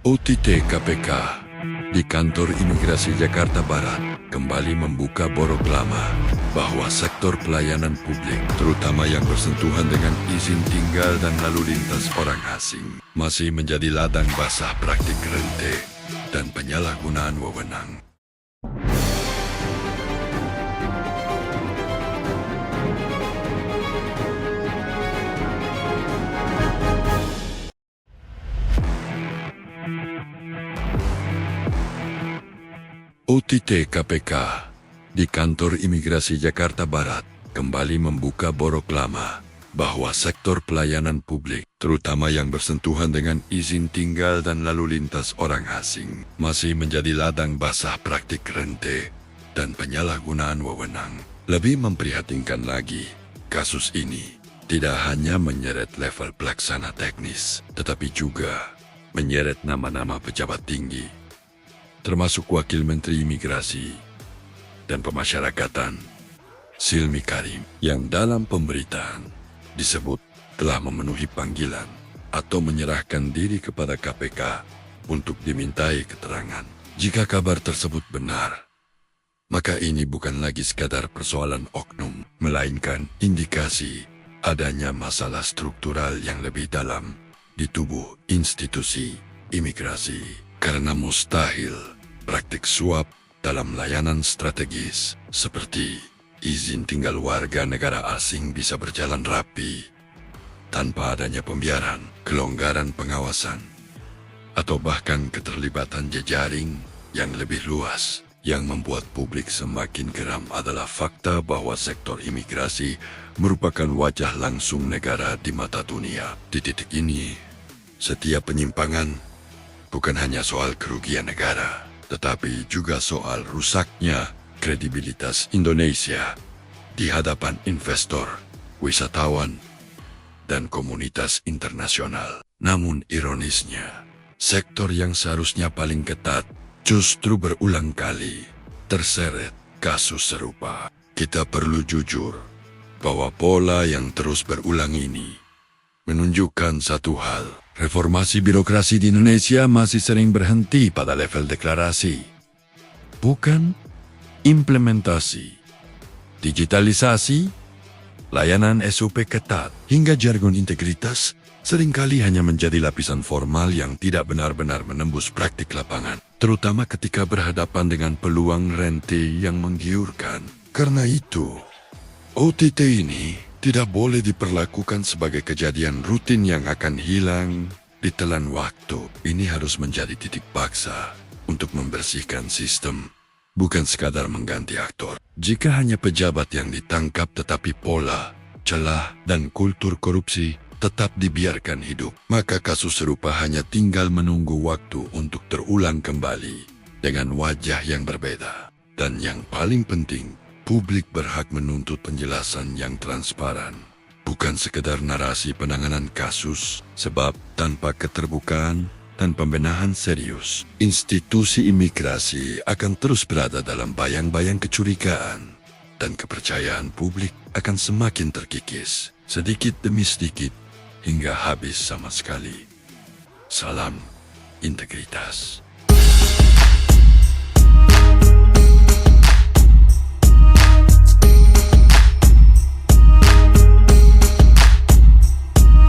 OTT KPK di kantor imigrasi Jakarta Barat kembali membuka borok lama bahwa sektor pelayanan publik, terutama yang bersentuhan dengan izin tinggal dan lalu lintas orang asing, masih menjadi ladang basah praktik rente dan penyalahgunaan wewenang. OTT KPK di kantor imigrasi Jakarta Barat kembali membuka borok lama bahwa sektor pelayanan publik, terutama yang bersentuhan dengan izin tinggal dan lalu lintas orang asing, masih menjadi ladang basah praktik rente dan penyalahgunaan wewenang. Lebih memprihatinkan lagi, kasus ini tidak hanya menyeret level pelaksana teknis, tetapi juga menyeret nama-nama pejabat tinggi, termasuk Wakil Menteri Imigrasi dan Pemasyarakatan, Silmi Karim, yang dalam pemberitaan disebut telah memenuhi panggilan atau menyerahkan diri kepada KPK untuk dimintai keterangan. Jika kabar tersebut benar, maka ini bukan lagi sekadar persoalan oknum, melainkan indikasi adanya masalah struktural yang lebih dalam di tubuh institusi imigrasi. Karena mustahil praktik suap dalam layanan strategis seperti izin tinggal warga negara asing bisa berjalan rapi tanpa adanya pembiaran, kelonggaran pengawasan, atau bahkan keterlibatan jejaring yang lebih luas. Yang membuat publik semakin geram adalah fakta bahwa sektor imigrasi merupakan wajah langsung negara di mata dunia. Di titik ini, setiap penyimpangan bukan hanya soal kerugian negara, tetapi juga soal rusaknya kredibilitas Indonesia di hadapan investor, wisatawan, dan komunitas internasional. Namun ironisnya, sektor yang seharusnya paling ketat justru berulang kali terseret kasus serupa. Kita perlu jujur bahwa pola yang terus berulang ini menunjukkan satu hal. Reformasi birokrasi di Indonesia masih sering berhenti pada level deklarasi, bukan implementasi. Digitalisasi, layanan SOP ketat, hingga jargon integritas seringkali hanya menjadi lapisan formal yang tidak benar-benar menembus praktik lapangan, terutama ketika berhadapan dengan peluang rente yang menggiurkan. Karena itu, OTT ini tidak boleh diperlakukan sebagai kejadian rutin yang akan hilang ditelan waktu. Ini harus menjadi titik paksa untuk membersihkan sistem, bukan sekadar mengganti aktor. Jika hanya pejabat yang ditangkap tetapi pola, celah, dan kultur korupsi tetap dibiarkan hidup, maka kasus serupa hanya tinggal menunggu waktu untuk terulang kembali dengan wajah yang berbeda. Dan yang paling penting, publik berhak menuntut penjelasan yang transparan, bukan sekedar narasi penanganan kasus, sebab tanpa keterbukaan dan pembenahan serius, institusi imigrasi akan terus berada dalam bayang-bayang kecurigaan, dan kepercayaan publik akan semakin terkikis, sedikit demi sedikit, hingga habis sama sekali. Salam integritas.